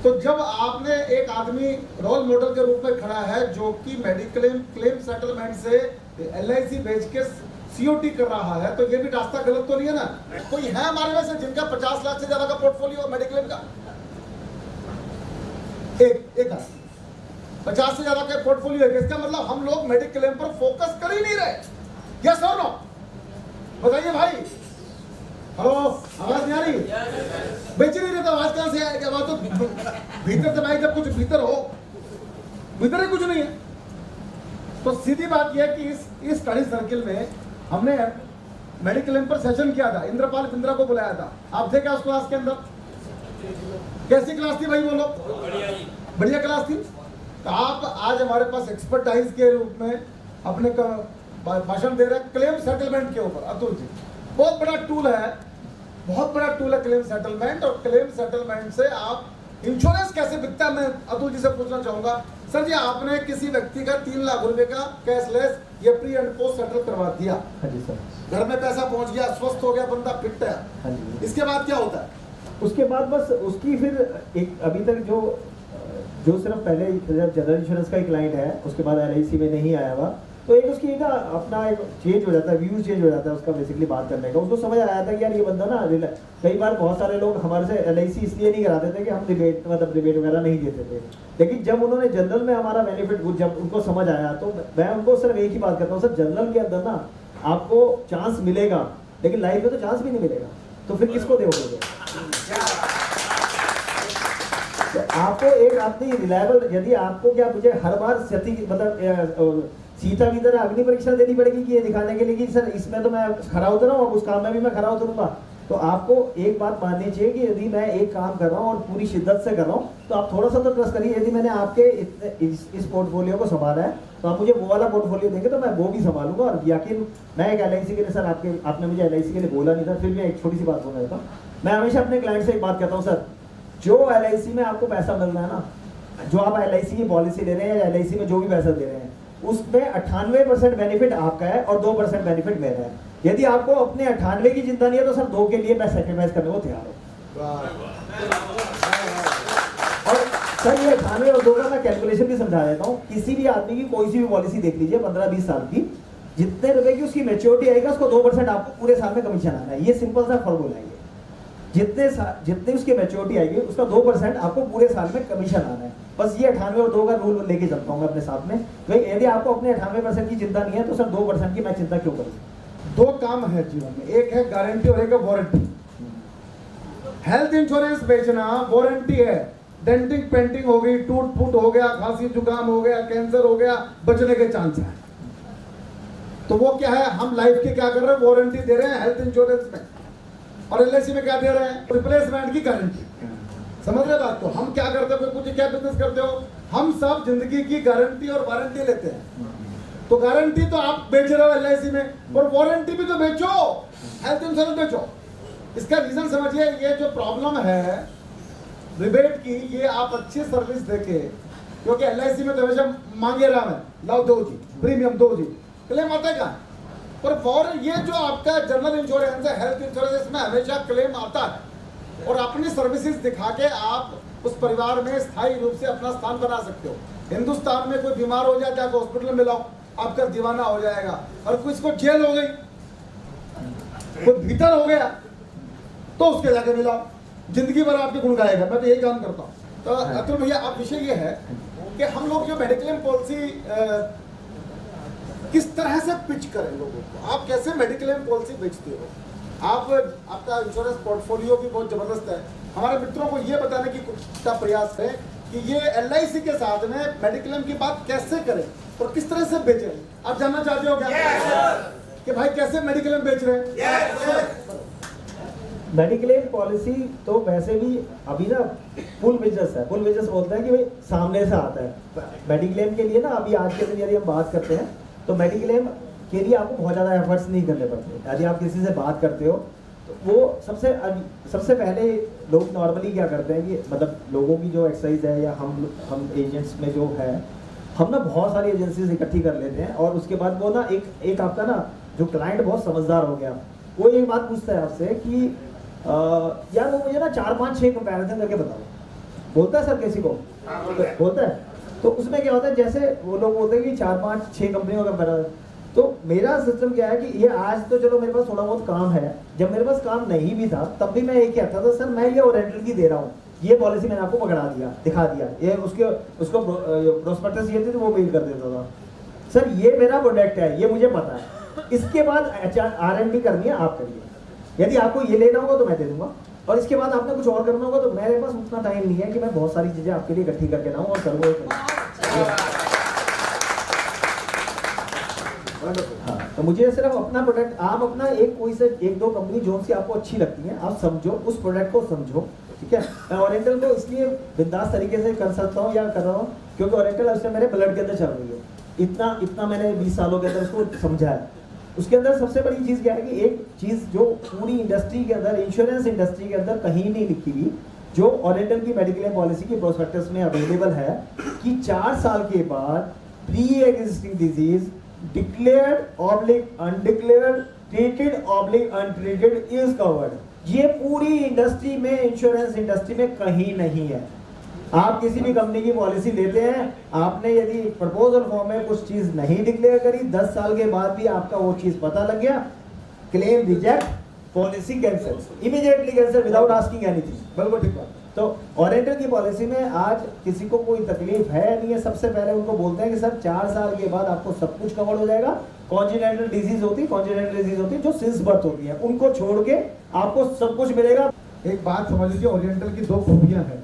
तो जब आपने एक आदमी रोल मॉडल के रूप में खड़ा है जो कि मेडिक्लेम क्लेम सेटलमेंट से एलआईसी बेच के सीओटी कर रहा है, तो ये भी रास्ता गलत तो नहीं है ना? कोई है हमारे में से जिनका 50 लाख से ज्यादा का पोर्टफोलियो मेडिक्लेम का? एक 50 से ज्यादा का पोर्टफोलियो है, इसका मतलब हम लोग मेडिक्लेम पर फोकस कर ही नहीं रहे। यस और नो? बताइए भाई। हेलो, आवाज नहीं आ रही? बेच नहीं रहे तो आवाज कहां से आएगी? आवाज तो भीतर से भाई, जब कुछ भीतर हो, भीतर ही कुछ नहीं है। तो सीधी बात यह है कि इस स्टडी सर्किल में हमने मेडिक्लेम पर सेशन किया था, इंद्रपाल बिंद्रा को बुलाया था। आप थे क्या उस क्लास के अंदर? कैसी क्लास थी भाई बोलो? बढ़िया क्लास थी। तो आप आज हमारे पास एक्सपर्टाइज के रूप में अपने भाषण दे रहे हैं क्लेम सेटलमेंट के ऊपर। अतुल जी, बहुत बड़ा टूल है बहुत बड़ा टूल है क्लेम सेटलमेंट, और क्लेम सेटलमेंट से आप इंश्योरेंस कैसे बिकता है, मैं अतुल जी से पूछना चाहूंगा। सर जी, आपने किसी व्यक्ति का 3 लाख रुपए का कैशलेस या प्री एंड पोस्ट सेटल करवा दिया, हाँ जी सर। घर में पैसा पहुंच गया, स्वस्थ हो गया, बंदा फिट है, हाँ जी। इसके बाद क्या होता है? उसके बाद बस उसकी फिर एक अभी तक जो सिर्फ पहले जनरल इंश्योरेंस का ही क्लाइंट है, उसके बाद LIC में नहीं आया हुआ, तो एक उसकी ना अपना एक चेंज हो जाता है, व्यू चेंज हो जाता है उसका, बेसिकली बात करने का। उसको समझ आया था कि यार ये बंदा ना, कई बार बहुत सारे लोग हमारे से LIC इसलिए नहीं कराते थे कि हम रिबेट वगैरह नहीं देते थे, लेकिन जब उन्होंने जनरल में हमारा बेनिफिट जब उनको समझ आया, तो मैं उनको सिर्फ एक ही बात करता हूँ, सर जनरल के अंदर ना आपको चांस मिलेगा, लेकिन लाइफ में तो चांस भी नहीं मिलेगा, तो फिर किसको दोगे? तो आपको एक अपनी रिलायबल, यदि आपको क्या मुझे हर बार सीता की तरह अग्नि परीक्षा देनी पड़ेगी कि ये दिखाने के लिए कि सर इसमें तो मैं खरा उतरा हूँ, अब उस काम में भी मैं खरा उतरूंगा, तो आपको एक बात माननी चाहिए कि यदि मैं एक काम कर रहा हूँ और पूरी शिद्दत से कर रहा हूँ, तो आप थोड़ा सा तो ट्रस्ट करिए। यदि मैंने आपके इस पोर्टफोलियो को संभाला है, तो आप मुझे वो वाला पोर्टफोलियो देंगे तो मैं वो भी संभालूंगा। और यकीन, मैं एक LIC के लिए, सर आपने मुझे LIC के लिए बोला नहीं था, फिर भी एक छोटी सी बात बोलना चाहता हूँ। मैं हमेशा अपने क्लाइंट से एक बात कहता हूँ, सर जो LIC में आपको पैसा मिल रहा है ना, जो आप LIC की पॉलिसी ले रहे हैं या LIC में जो भी पैसा दे रहे हैं, उसमें 98% बेनिफिट आपका है और 2% बेनिफिट मेरा है। यदि आपको अपने 98 की चिंता नहीं है, तो सर 2 के लिए मैं सेक्रीफाइस करने को तैयार हूँ। और सर ये 98 और 2 का मैं कैलकुलेशन भी समझा देता हूँ। किसी भी आदमी की कोई सी भी पॉलिसी देख लीजिए, 15-20 साल की, जितने रुपए की उसकी मैच्योरिटी आएगा, उसको 2% आपको पूरे साल में कमीशन आना है। ये सिंपल सा फॉर्मूला है। जितने उसकी मैच्योरिटी आएगी, उसका 2% आपको पूरे साल में कमीशन आना है। बस ये 98 और 2 का रूल लेके चलता हूँ मैं अपने साथ में। भाई यदि आपको अपने 98% की चिंता नहीं है, तो सर 2% की मैं चिंता क्यों करूँ? 2 काम है जीवन में, एक है गारंटी और एक है वारंटी। हेल्थ इंश्योरेंस बेचना वारंटी है, डेंटिंग पेंटिंग हो गई, टूट फूट हो गया, खांसी जुकाम हो गया, कैंसर हो गया, बचने के चांस है। तो वो क्या है, हम लाइफ के क्या कर रहे हैं, वारंटी दे रहे हैं हेल्थ इंश्योरेंस में, और LIC में क्या दे रहे हैं, रिप्लेसमेंट की गारंटी। समझ रहे बात? तो हम क्या करते हो, कुछ क्या बिजनेस करते हो, हम सब जिंदगी की गारंटी और वारंटी लेते हैं। तो गारंटी तो आप बेच रहे हो LIC में, और वारंटी भी तो बेचो, हेल्थ इंश्योरेंस बेचो। इसका रीजन समझिए, ये जो प्रॉब्लम है रिबेट की, ये आप अच्छी सर्विस देके, क्योंकि LIC में तो हमेशा मांगे रहा है, लाओ दो जी, प्रीमियम दो जी, क्लेम आता है कहाँ? पर ये जो आपका जनरल इंश्योरेंस है, हेल्थ इंश्योरेंस, इसमें हमेशा क्लेम आता है, और अपनी सर्विसेज दिखा के आप उस परिवार में स्थायी रूप से अपना स्थान बना सकते हो। हिंदुस्तान में कोई बीमार हो जाए, जाकर हॉस्पिटल में लाओ, आपका दीवाना हो जाएगा। और किसको जेल हो गई, कोई भीतर हो गया, तो उसके जाके मिलाओ, जिंदगी भर आपके गुण गाएगा। मैं तो यही काम करता हूँ। तो अतुल भैया, अब विषय ये है कि हम लोग जो मेडिक्लेम पॉलिसी किस तरह से पिच करें लोगों को, आप कैसे मेडिक्लेम पॉलिसी बेचते हो? आपका इंश्योरेंस पोर्टफोलियो भी बहुत जबरदस्त है। हमारे मित्रों को ये बताने की का प्रयास है कि ये LIC के साथ में मेडिक्लेम की बात कैसे करें और किस तरह से बेचें। आप जानना चाहते हो क्या कि भाई कैसे मेडिक्लेम बेच रहे हैं? मेडिक्लेम पॉलिसी तो वैसे भी अभी ना फुल बिजनेस है। फुल बिजनेस बोलते हैं कि भाई सामने से आता है। मेडिक्लेम के लिए ना अभी आज के दिन यदि हम बात करते हैं, तो मेडिक्लेम के लिए आपको बहुत ज़्यादा एफर्ट्स नहीं करने पड़ते। यदि आप किसी से बात करते हो, तो वो सबसे पहले लोग नॉर्मली क्या करते हैं कि मतलब लोगों की जो एक्सरसाइज है, या हम एजेंट्स में जो है, हम ना बहुत सारी एजेंसीज इकट्ठी कर लेते हैं, और उसके बाद वो ना एक आपका ना जो क्लाइंट बहुत समझदार हो गया, वो एक बात पूछता है आपसे कि यार वो मुझे ना 4-5-6 कंपैरिजन करके बताओ। बोलता है सर किसी को? बोलता है। तो उसमें क्या होता है, जैसे वो लोग बोलते हैं कि 4-5-6 कंपनियों का कंपैरिजन। तो मेरा सिस्टम क्या है कि ये आज तो चलो मेरे पास थोड़ा बहुत काम है, जब मेरे पास काम नहीं भी था तब भी मैं ये कहता था, सर मैं ये ओरिएंटल की दे रहा हूँ, ये पॉलिसी मैंने आपको पकड़ा दिया, दिखा दिया, ये उसको प्रोस्पेक्टस ये थी तो वो मेल कर देता था, सर ये मेरा प्रोडक्ट है, ये मुझे पता है। इसके बाद R&D करनी है, आप करिए। यदि आपको ये लेना होगा तो मैं दे दूंगा, और इसके बाद आपने कुछ और करना होगा तो मेरे पास उतना टाइम नहीं है कि मैं बहुत सारी चीजें आपके लिए इकट्ठी करके लाऊं और करूँ। हाँ, तो मुझे सिर्फ अपना प्रोडक्ट, आप अपना कोई से 1-2 कंपनी जो सी आपको अच्छी लगती है आप समझो, उस प्रोडक्ट को समझो, ठीक है। मैं ओरिएंटल को इसलिए बिंदास तरीके से कर सकता हूँ या कर रहा हूँ क्योंकि ओरिएंटल उससे मेरे ब्लड के अंदर चल रही है। इतना मैंने 20 सालों के अंदर उसको समझा है। उसके अंदर सबसे बड़ी चीज क्या है कि एक चीज जो पूरी इंडस्ट्री के अंदर, इंश्योरेंस इंडस्ट्री के अंदर कहीं नहीं लिखी हुई, जो ओरिएंटल की मेडिक्लेम पॉलिसी की प्रोस्पेक्टस में अवेलेबल है, कि 4 साल के बाद pre existing disease declared oblique undeclared, treated oblique untreated is covered. ये पूरी इंडस्ट्री में, इंश्योरेंस इंडस्ट्री में कहीं नहीं है। आप किसी भी कंपनी की पॉलिसी लेते हैं, आपने यदि प्रपोजल फॉर्म में कुछ चीज नहीं डिक्लेयर करी, 10 साल के बाद भी आपका वो चीज पता लग गया, claim reject, policy cancel, immediately cancel without asking anything. बिल्कुल ठीक बात। तो ओरिएंटल की पॉलिसी में आज किसी को कोई तकलीफ है नहीं है, सबसे पहले उनको बोलते हैं कि सर 4 साल के बाद आपको सब कुछ कवर हो जाएगा। कॉन्जेनिटल डिजीज होती जो सिंस बर्थ होती है, उनको छोड़ के आपको सब कुछ मिलेगा। एक बात समझ लीजिए, ओरिएंटल की 2 खूबियां हैं।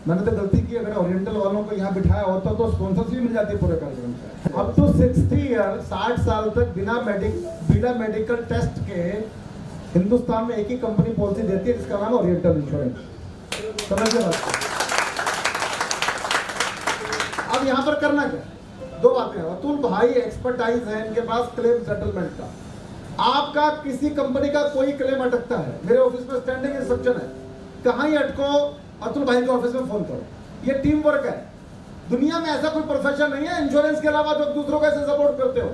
मैंने तो गलती की, अगर ओरिएंटल वालों को यहाँ बिठाया होता तो स्पॉन्सरशिप मिल जाती पूरे कार्यक्रम से। अब तो 60 ईयर 60 साल तक बिना मेडिकल टेस्ट के हिंदुस्तान में एक ही कंपनी पॉलिसी देती है, जिसका नाम है ओरिएंटल इंश्योरेंस। समझिए बात। अब यहाँ पर करना क्या, 2 बातें हैं। अतुल भाई एक्सपर्टाइज है इनके पास क्लेम सेटलमेंट का। आपका किसी कंपनी का कोई क्लेम अटकता है, मेरे ऑफिस में स्टैंडिंग इंस्ट्रक्शन है, कहाँ ही अटको अतुल भाई के ऑफिस में फोन करो। ये टीम वर्क है। दुनिया में ऐसा कोई प्रोफेशन नहीं है इंश्योरेंस के अलावा जो दूसरों को ऐसे सपोर्ट करते हो।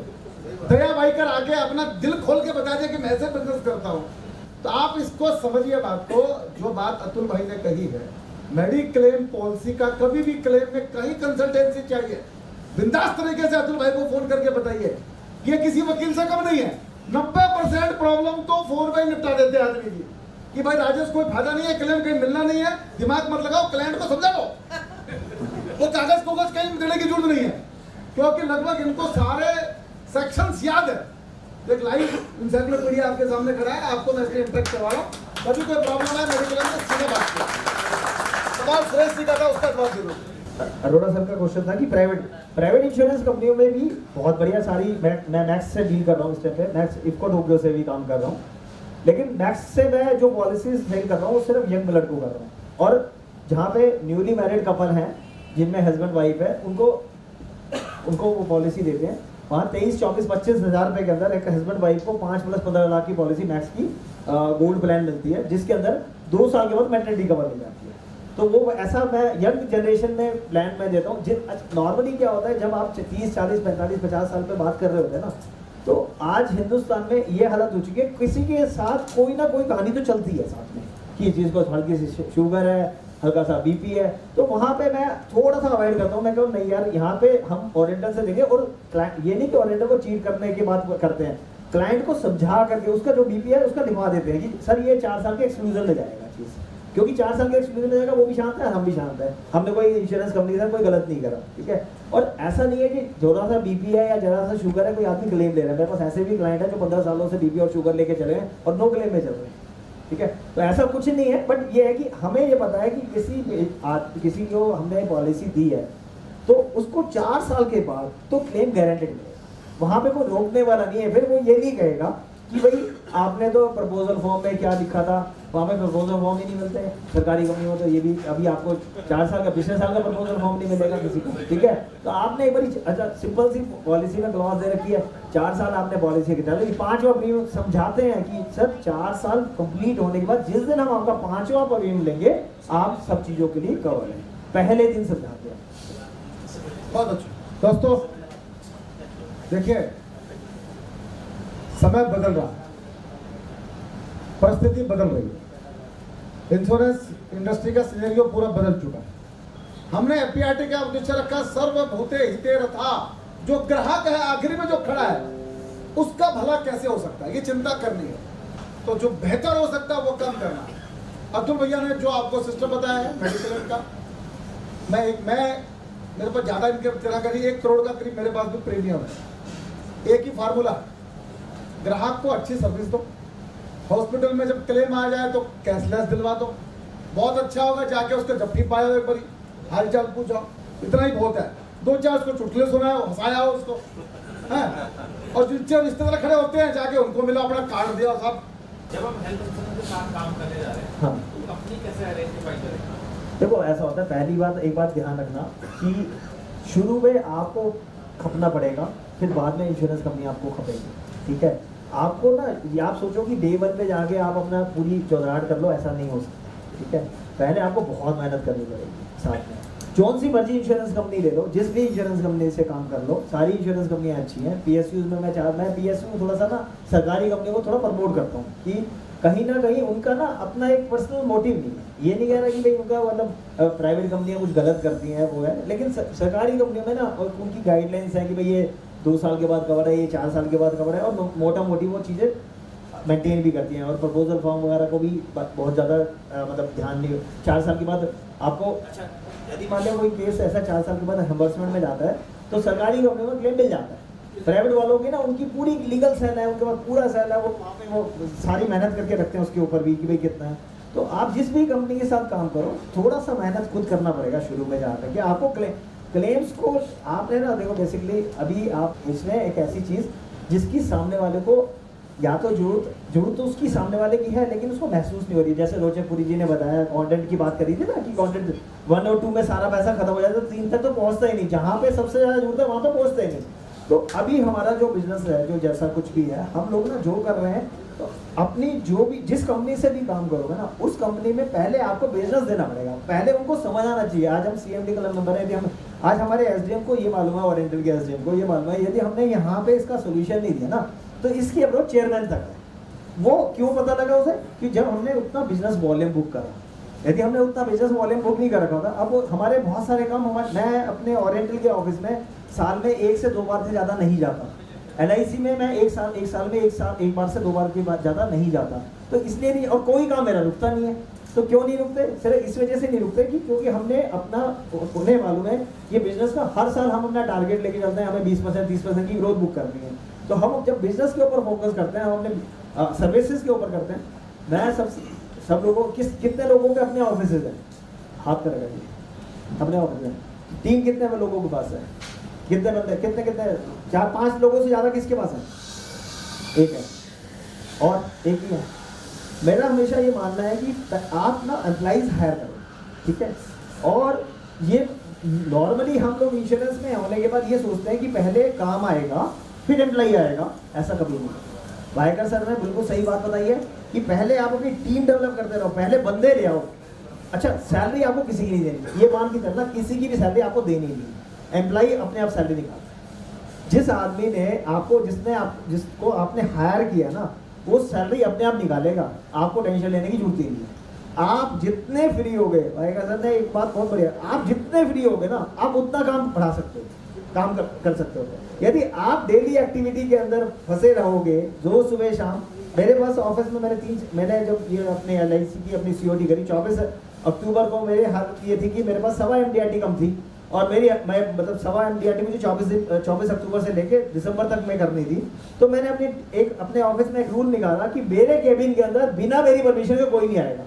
दया भाई कर आगे अपना दिल खोल के बता दे कि मैं ऐसे बिजनेस करता हूँ। तो आप इसको समझिए बात को, जो बात अतुल भाई ने कही है, मेडिक्लेम पॉलिसी का कभी भी क्लेम में कहीं कंसल्टेंसी चाहिए, बिंदास तरीके से अतुल भाई को फोन करके बताइए। ये किसी वकील से कम नहीं है। 90% प्रॉब्लम तो फोन पे निपटा देते हैं आदमी की, कि भाई राजेश कोई फायदा नहीं है, क्लेम कहीं मिलना नहीं है, दिमाग मत लगाओ, क्लाइंट को समझाओ। वो कागज कोगज कहीं देने की जरूरत नहीं है, क्योंकि लगभग इनको सारे सेक्शंस याद है। एक लाइव इंसाइक्लोपीडिया आपके सामने खड़ा है, आपको मैं इसके इंटरेक्ट करवा रहा हूँ। कभी कोई प्रॉब्लम है मेडिकल में सीधे बात करो। सवाल सुरेश जी का था, उसका जवाब जरूर। अरोड़ा सर का क्वेश्चन था कि प्राइवेट इंश्योरेंस कंपनियों में भी बहुत बढ़िया सारी, मैं मैक्स से डील कर रहा हूँ इस टाइम पे, मैक्स इफको टोक्यो से भी काम कर रहा हूँ, लेकिन मैक्स से मैं जो पॉलिसीज सेल कर रहा हूँ वो सिर्फ यंग ब्लड को कर रहा हूँ। और जहाँ पे न्यूली मैरिड कपल हैं जिनमें हस्बैंड वाइफ है, उनको वो पॉलिसी देते हैं। वहाँ 23, 24, 25 हज़ार रुपए के अंदर एक हस्बैंड वाइफ को 5 + 15 लाख की पॉलिसी मैक्स की गोल्ड प्लान मिलती है, जिसके अंदर 2 साल के बाद मैटरनिटी कवर मिल जाती है। तो वो ऐसा मैं यंग जनरेशन में प्लान में देता हूँ। नॉर्मली क्या होता है, जब आप 30, 40, 45, 50 साल पे बात कर रहे होते हैं ना, तो आज हिंदुस्तान में ये हालत हो चुकी है, किसी के साथ कोई ना कोई कहानी तो चलती है साथ में, कि इस चीज़ को हल्की सी शुगर है, हल्का सा बीपी है। तो वहाँ पे मैं थोड़ा सा अवॉइड करता हूँ। मैं कहूँ नहीं यार, यहाँ पे हम ओरिएंटल से देंगे। और ये नहीं कि ओरिएंटल को चीट करने की बात करते हैं, क्लाइंट को समझा करके उसका जो बीपी है उसका लिखवा देते हैं कि सर ये 4 साल के एक्सक्लूजन में जाएगा चीज़, क्योंकि 4 साल के एक्सक्लूजन में जाएगा, वो भी शांत है, हम भी शांत है, हमने कोई इंश्योरेंस कंपनी से कोई गलत नहीं करा, ठीक है। और ऐसा नहीं है कि जरा सा बीपी है या जरा सा शुगर है कोई आदमी क्लेम ले रहा है। मेरे पास ऐसे भी क्लाइंट है जो 15 सालों से बीपी और शुगर लेके चले हैं और नो क्लेम में चल रहे हैं, ठीक है। तो ऐसा कुछ नहीं है, बट ये है कि हमें ये पता है कि किसी को हमने पॉलिसी दी है तो उसको 4 साल के बाद तो क्लेम गारंटेड मिलेगा। वहाँ पे कोई रोकने वाला नहीं है। फिर वो ये नहीं कहेगा कि भाई आपने तो प्रपोजल फॉर्म में क्या लिखा था, वहाँ में प्रपोजल फॉर्म ही नहीं मिलते हैं सरकारी कंपनी में। तो ये भी अभी आपको 4 साल का, पिछले साल का प्रपोजल फॉर्म नहीं मिलेगा किसी को, ठीक है। तो आपने एक बार अच्छा सिंपल सी पॉलिसी में क्लॉज दे रखी है, 4 साल आपने पॉलिसी की चलो 5वां प्रीमियम समझाते हैं कि सर 4 साल कंप्लीट होने के बाद जिस दिन हम आपका 5वां प्रीमियम लेंगे आप सब चीज़ों के लिए कवर है, पहले दिन समझाते हैं। बहुत अच्छा दोस्तों, देखिए समय बदल रहा है, परिस्थिति बदल रही है, इंश्योरेंस इंडस्ट्री का सिनेरियो पूरा बदल चुका है। हमने एपीआरटी का उद्देश्य रखा सर्वभूते हिते रथा, जो ग्राहक है आखिरी में जो खड़ा है उसका भला कैसे हो सकता है, ये चिंता करनी है। तो जो बेहतर हो सकता है वो काम करना है। अतुल भैया ने जो आपको सिस्टम बताया है मेडिक्लेम का, मेरे पास ज्यादा इनके तरह करीब 1 करोड़ का करीब मेरे पास भी प्रीमियम है। एक ही फार्मूला, ग्राहक को अच्छी सर्विस दो, हॉस्पिटल में जब क्लेम आ जाए तो कैशलेस दिलवा दो, बहुत अच्छा होगा जाके उसको जब पाया एक बारी हाल चाल पूछो, इतना ही बहुत है। 2-4 उसको चुटकुले सुनाओ, हंसाया हो उसको, है। और जिनसे रिश्तेदार खड़े होते हैं जाके उनको मिला, अपना कार्ड दिया साहब। जब हम हेल्थ इंश्योरेंस के साथ काम करने जा रहे हैं, हाँ, तो कंपनी कैसे आइडेंटिफाई करेगा? देखो ऐसा होता है, पहली बात एक बात ध्यान रखना कि शुरू में आपको खपना पड़ेगा, फिर बाद में इंश्योरेंस कंपनी आपको खपेगी। ठीक है। आपको ना ये आप सोचो कि डे 1 पे जाके आप अपना पूरी चौधराहट कर लो, ऐसा नहीं हो सकता, ठीक है। पहले आपको बहुत मेहनत करनी पड़ेगी साथ में। जौन सी मर्जी इंश्योरेंस कंपनी ले लो, जिस भी इंश्योरेंस कंपनी से काम कर लो, सारी इंश्योरेंस कंपनियां अच्छी हैं। पीएसयूज में मैं पीएसयू में थोड़ा सा ना सरकारी कंपनी को थोड़ा प्रमोट करता हूँ कि कहीं ना कहीं उनका ना अपना एक पर्सनल मोटिव नहीं है। ये नहीं कह रहा कि भाई उनका मतलब प्राइवेट कंपनियां कुछ गलत करती हैं वो है, लेकिन सरकारी कंपनियों में ना और उनकी गाइडलाइंस है कि भाई ये 2 साल के बाद कवर है, ये 4 साल के बाद कवर है, और मोटा मोटी वो चीज़ें मेंटेन भी करती हैं। और प्रपोजल फॉर्म वगैरह को भी बहुत ज़्यादा मतलब ध्यान नहीं, 4 साल के बाद आपको, अच्छा यदि मान लो कोई केस ऐसा 4 साल के बाद रिम्बर्समेंट में जाता है तो सरकारी कंपनी में क्लेम मिल जाता है। प्राइवेट वालों की ना उनकी पूरी लीगल सेल है, उनके पास पूरा सेल है, वो वहाँ पे वो सारी मेहनत करके रखते हैं उसके ऊपर भी कि भाई कितना है। तो आप जिस भी कंपनी के साथ काम करो, थोड़ा सा मेहनत खुद करना पड़ेगा शुरू में जहाँ तक कि आपको क्लेम्स को आपने ना देखो बेसिकली अभी आप इसमें एक ऐसी चीज़ जिसकी सामने वाले को या तो जरूरत तो उसकी सामने वाले की है, लेकिन उसको महसूस नहीं हो रही। जैसे रोचकपुरी जी ने बताया, कंटेंट की बात करी थी ना कि कंटेंट 1 और 2 में सारा पैसा खत्म हो जाता है तो 3 तक तो पहुंचता ही नहीं, जहाँ पे सबसे ज़्यादा जरूरत है वहाँ तो पहुंचता ही नहीं। तो अभी हमारा जो बिजनेस है, जो जैसा कुछ भी है, हम लोग ना जो कर रहे हैं तो अपनी जो भी जिस कंपनी से भी काम करोगे ना, उस कंपनी में पहले आपको बिजनेस देना पड़ेगा, पहले उनको समझ आना चाहिए। आज हम CMD क्लब मेंबर है, यदि हम आज हमारे SDM को ये मालूम है, ओरिएंटल के SDM को ये मालूम है, यदि हमने यहाँ पे इसका सोल्यूशन नहीं दिया ना तो इसकी अप्रोच चेयरमैन तक है। वो क्यों पता लगा उसे कि जब हमने उतना बिजनेस वॉल्यूम बुक करा। यदि हमने उतना बिजनेस वॉल्यूम बुक नहीं कर रखा था, अब हमारे बहुत सारे काम मैं अपने ओरिएंटल के ऑफिस में साल में 1 से 2 बार से ज़्यादा नहीं जाता। LIC में मैं एक साल में एक बार से 2 बार के बाद ज़्यादा नहीं जाता, तो इसलिए नहीं, और कोई काम मेरा रुकता नहीं है। तो क्यों नहीं रुकते? सिर्फ इस वजह से नहीं रुकते कि क्योंकि हमने अपना, उन्हें मालूम है ये बिजनेस का हर साल हम अपना टारगेट लेके चलते हैं, हमें 20% 30% की ग्रोथ बुक करनी है। तो हम जब बिजनेस के ऊपर फोकस करते हैं, हम अपने सर्विसेज के ऊपर करते हैं। मैं सब लोगों कितने लोगों के अपने ऑफिस हैं? हाथ कर लगाइए अपने ऑफिस में। टीम कितने लोगों के पास है? कितने बंदे, कितने 4-5 लोगों से ज़्यादा किसके पास है? एक है और एक ही है। मेरा हमेशा ये मानना है कि आप ना एम्प्लॉइज हायर करो, ठीक है। और ये नॉर्मली हम लोग इंश्योरेंस में होने के बाद ये सोचते हैं कि पहले काम आएगा फिर एम्प्लॉई आएगा, ऐसा कभी नहीं। वायकर सर ने बिल्कुल सही बात बताई है कि पहले आप अपनी टीम डेवलप करते रहो, पहले बंदे ले आओ। अच्छा, सैलरी आपको किसी की नहीं देनी, ये मान के चलना किसी की भी सैलरी आपको देनी नहीं। एम्प्लॉई अपने आप सैलरी निकालता है। जिस आदमी ने आपको जिसको आपने हायर किया ना, वो सैलरी अपने आप निकालेगा, आपको टेंशन लेने की जरूरत ही नहीं है। आप जितने फ्री हो गए, वायकर सर ने एक बात बहुत बढ़िया, आप जितने फ्री हो गए ना, आप उतना काम बढ़ा सकते हो, काम कर सकते हो। यदि आप डेली एक्टिविटी के अंदर फंसे रहोगे, रोज सुबह शाम, मेरे पास ऑफिस में मैंने जब ये अपने LIC की अपनी COT करी 24 अक्टूबर को, मेरे हालत ये थी कि मेरे पास 1.25 MDRT कम थी, और मैं मतलब 1.25 MDRT मुझे 24 अक्टूबर से लेके दिसंबर तक में करनी थी। तो मैंने अपने ऑफिस में एक रूल निकाला कि मेरे केबिन के अंदर बिना मेरी परमिशन के कोई नहीं आएगा,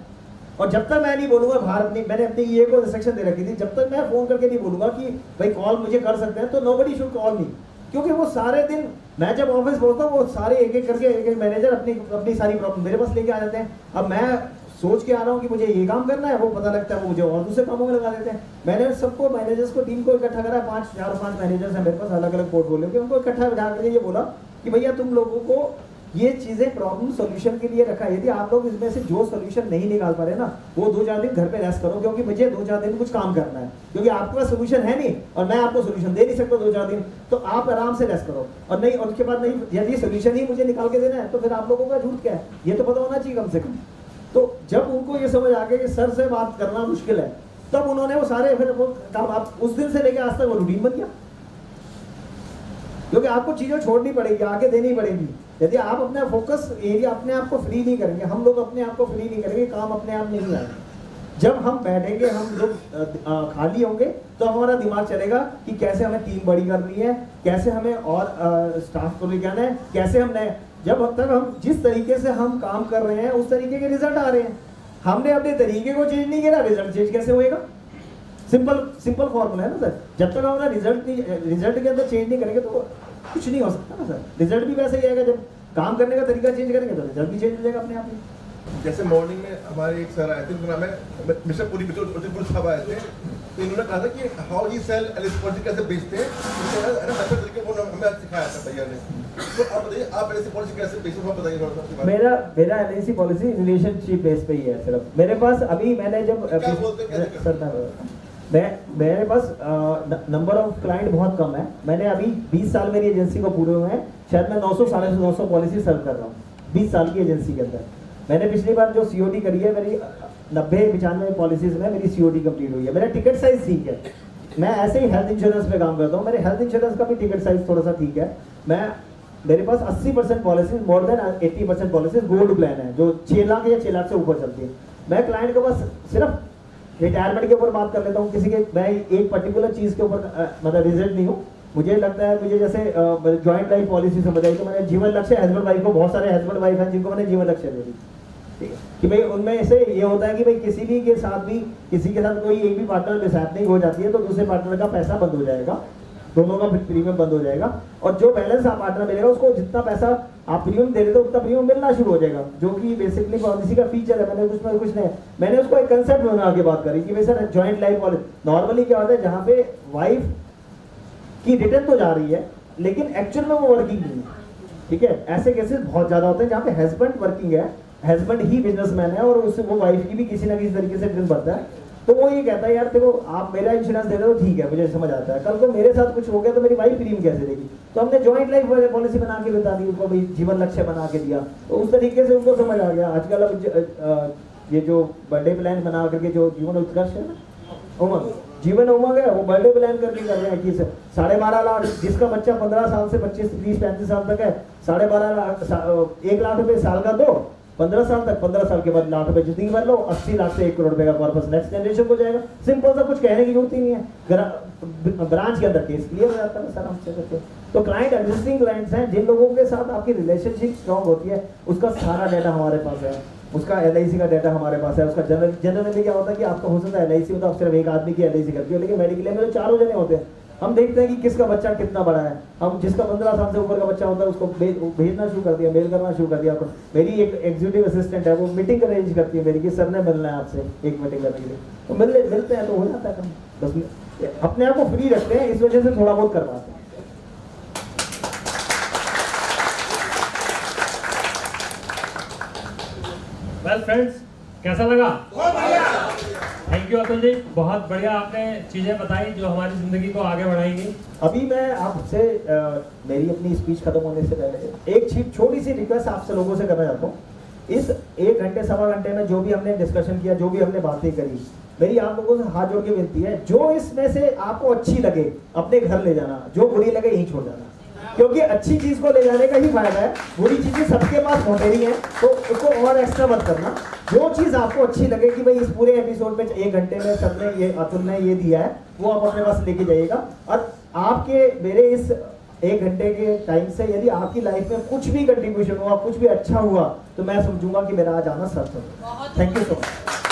और जब तक मैं नहीं बोलूंगा, मैंने अपने EA को इंस्ट्रक्शन दे रखी थी, जब तक मैं फोन करके नहीं बोलूंगा कि भाई कॉल मुझे कर सकते हैं, तो नोबडी शुड कॉल मी। क्योंकि वो सारे दिन मैं जब ऑफिस पहुंचता हूँ, वो सारे एक करके एक मैनेजर अपनी सारी प्रॉब्लम मेरे पास लेके आ जाते हैं। अब मैं सोच के आ रहा हूँ कि मुझे ये काम करना है, वो पता लगता है वो मुझे और दूसरे कामों में लगा देते हैं। मैंने सबको, मैनेजर्स को, टीम को इकट्ठा करा, 4-5 मैनेजर्स हैं मेरे पास, अलग अलग पोर्टफोलियो के, उनको इकट्ठा बिठा करके ये बोला कि भैया तुम लोगों को ये चीजें प्रॉब्लम सोल्यूशन के लिए रखा है। यदि आप लोग इसमें से जो सोल्यूशन नहीं निकाल पा रहे ना, वो 2-4 दिन घर पे रेस्ट करो, क्योंकि मुझे 2-4 दिन कुछ काम करना है, क्योंकि आपके पास सोल्यूशन है नहीं और मैं आपको सोल्यूशन दे नहीं सकता 2-4 दिन। तो आप आराम से रेस्ट करो, और नहीं, और उसके बाद नहीं, यदि सोल्यूशन ही मुझे निकाल के देना है तो फिर आप लोगों का झूठ क्या है, ये तो पता होना चाहिए कम से कम। तो जब उनको ये समझ आ गया कि सर से बात करना मुश्किल है, तब उन्होंने वो सारे फिर वो काम, आप उस दिन से लेकर आज तक वो रूटीन बन गया, क्योंकि आपको चीजें छोड़नी पड़ेगी, आगे देनी पड़ेगी। यदि आप अपना फोकस एरिया अपने आप को फ्री नहीं करेंगे, हम लोग अपने आप को फ्री नहीं करेंगे, काम अपने आप नहीं आएगा। जब हम बैठेंगे, हम लोग खाली होंगे, तो हमारा दिमाग चलेगा कि कैसे हमें टीम बड़ी करनी है, कैसे हमें और स्टाफ को लेके आना है, कैसे हम नए, जब तक हम जिस तरीके से हम काम कर रहे हैं उस तरीके के रिजल्ट आ रहे हैं। हमने अपने तरीके को चेंज नहीं किया, रिजल्ट चेंज कैसे होएगा? सिंपल फॉर्मूला है ना सर। जब तक हमारा रिजल्ट के अंदर चेंज नहीं करेंगे तो कुछ नहीं हो सकता ना सर। रिजल्ट भी वैसे ही आएगा, जब काम करने का तरीका चेंज करेंगे तो रिजल्ट भी चेंज हो जाएगा अपने आप ही। जैसे मॉर्निंग में हमारे एक सर आए थे, उनका नाम है मिस्टर पुरी साहब आए थे, तो इन्होंने कहा था कि हाउ ही सेल एलिस पॉलिसी कैसे बेचते हैं, वो हमें सिखाया था भैया ने। तो आप बताइए, आप एलआईसी पॉलिसी कैसे बेसिस पर बताइए थोड़ा सा अपने बारे में। मेरा एलआईसी पॉलिसी रिलेशनशिप बेस पे ही है सिर्फ। मेरे पास अभी मैंने जब क्या बोलते हैं, कैसे सर मेरे पास नंबर ऑफ क्लाइंट बहुत कम है। मैंने अभी 20 साल मेरी एजेंसी को पूरे हुए हैं, शायद मैं 900 साढ़े 900 पॉलिसी सर्व कर रहा हूँ 20 साल की एजेंसी के अंदर। मैंने पिछली बार जो सीओडी करी है मेरी 90-95 पॉलिसीज में मेरी सीओडी कंप्लीट हुई है। मेरा टिकट साइज ठीक है, मैं ऐसे ही हेल्थ इंश्योरेंस पे काम करता हूँ, मेरे हेल्थ इंश्योरेंस का भी टिकट साइज थोड़ा सा ठीक है। मेरे पास 80% policies, more than 80% policies gold plan है जो 6 लाख या 6 लाख से ऊपर चलती है। मैं क्लाइंट के पास सिर्फ रिटायरमेंट के ऊपर बात कर लेता हूँ, किसी के मैं एक पर्टिकुलर चीज के ऊपर मतलब रिजल्ट नहीं हूँ। मुझे लगता है मुझे जैसे जॉइंट लाइफ पॉलिसी समझ आई तो मैंने जीवन लक्ष्य हस्बैंड वाइफ को, बहुत सारे हस्बैंड वाइफ हैं जिनको मैंने जीवन लक्ष्य दे दी, ठीक है, कि भाई उनमें से ये होता है कि भाई किसी के साथ कोई एक भी पार्टनर मिसहैपनिंग हो जाती है तो दूसरे पार्टनर का पैसा बंद हो जाएगा, दोनों का प्रीमियम बंद हो जाएगा, और जो बैलेंस आप पार्टनर मिलेगा उसको जितना पैसा आप प्रीमियम दे रहे थे उतना प्रीमियम मिलना शुरू हो जाएगा, जो कि बेसिकली पॉलिसी का फीचर है। मैंने कुछ नहीं, मैंने उसको एक कंसेप्ट बना के बात करी कि भाई sir joint life policy normally क्या होता है जहाँ पे वाइफ की रिटर्न तो जा रही है लेकिन एक्चुअल में वो वर्किंग नहीं है, ठीक है। ऐसे केसेस बहुत ज्यादा होते हैं जहाँ पे हस्बैंड वर्किंग है, हस्बैंड ही बिजनेसमैन है और उससे वो वाइफ की भी किसी ना किसी तरीके से रिटर्न भरता है, तो वो ये कहता है यार देखो आप मेरा इंश्योरेंस दे रहे हो ठीक है, मुझे समझ आता है, कल को मेरे साथ कुछ हो गया तो मेरी वाइफ प्रीमियम कैसे देगी। तो हमने जॉइंट लाइफ पॉलिसी बना के बता दी उनको, भाई जीवन लक्ष्य बना के दिया, तो उस तरीके से उनको समझ आ गया। आजकल अब ये जो बर्थडे प्लान बना करके जो जीवन उत्कर्ष है ना, उमंग जीवन उमंग है, वो बर्थडे प्लान करके कर रहे हैं कि 12.5 लाख, जिसका बच्चा 15 साल से 25, 30, 35 साल तक है, 12.5 लाख 1 लाख रुपए साल का दो, 15 साल तक, 15 साल के बाद लाख रुपए जितनी भर लो, 80 लाख से 1 करोड़ रुपए का कॉर्पस नेक्स्ट जनरेशन को जाएगा। सिंपल सा, कुछ कहने की जरूरत ही नहीं है, ब्रांच के अंदर केस क्लियर हो जाता है सर हमसे करके। तो क्लाइंट एग्जिस्टिंग क्लाइंट्स हैं जिन लोगों के साथ आपकी रिलेशनशिप स्ट्रॉन्ग होती है, उसका सारा डाटा हमारे पास है, उसका एलआईसी का डाटा हमारे पास है। उसका जनरली क्या होता है कि आपका हो सकता है एलआईसी में तो आप सिर्फ एक आदमी की एलआईसी करती हो, लेकिन मेडिक्लेम में तो 4 जने होते हैं। हम देखते हैं कि किसका बच्चा कितना बड़ा है, हम जिसका 15 साल से ऊपर का बच्चा होता है उसको भेजना शुरू कर दिया, मेल करना शुरू कर दिया। मेरी एक एग्जीक्यूटिव असिस्टेंट है, वो मीटिंग अरेंज करती है मेरी कि सर ने मिलना है आपसे एक मीटिंग करने के लिए, तो मिलते हैं तो हो जाता है काम। बस अपने आप को फ्री रखते हैं, इस वजह से थोड़ा बहुत करवाते हैं। वेल फ्रेंड्स, कैसा लगा? थैंक यू अतुल जी, बहुत बढ़िया आपने चीजें बताई जो हमारी जिंदगी को आगे बढ़ाएंगी। अभी मैं आपसे मेरी अपनी स्पीच खत्म होने से पहले एक छोटी सी रिक्वेस्ट आपसे लोगों से करना चाहता हूँ। इस 1 घंटे सवा घंटे में जो भी हमने डिस्कशन किया, जो भी हमने बातें करी, मेरी आप लोगों से हाथ जोड़ के विनती है, जो इसमें से आपको अच्छी लगे अपने घर ले जाना, जो बुरी लगे यहीं छोड़ जाना, क्योंकि अच्छी चीज को ले जाने का ही फायदा है, बुरी चीजें सबके पास पहुंचेरी हैं तो उसको और एक्स्ट्रा मत करना। जो चीज आपको अच्छी लगे कि भाई इस पूरे एपिसोड में 1 घंटे में सबने ये अतुल ने ये दिया है, वो आप अपने पास लेके जाइएगा। और आपके मेरे इस 1 घंटे के टाइम से यदि आपकी लाइफ में कुछ भी कंट्रीब्यूशन हुआ, कुछ भी अच्छा हुआ, तो मैं समझूंगा कि मेरा आज आना सच है। Thank you so much.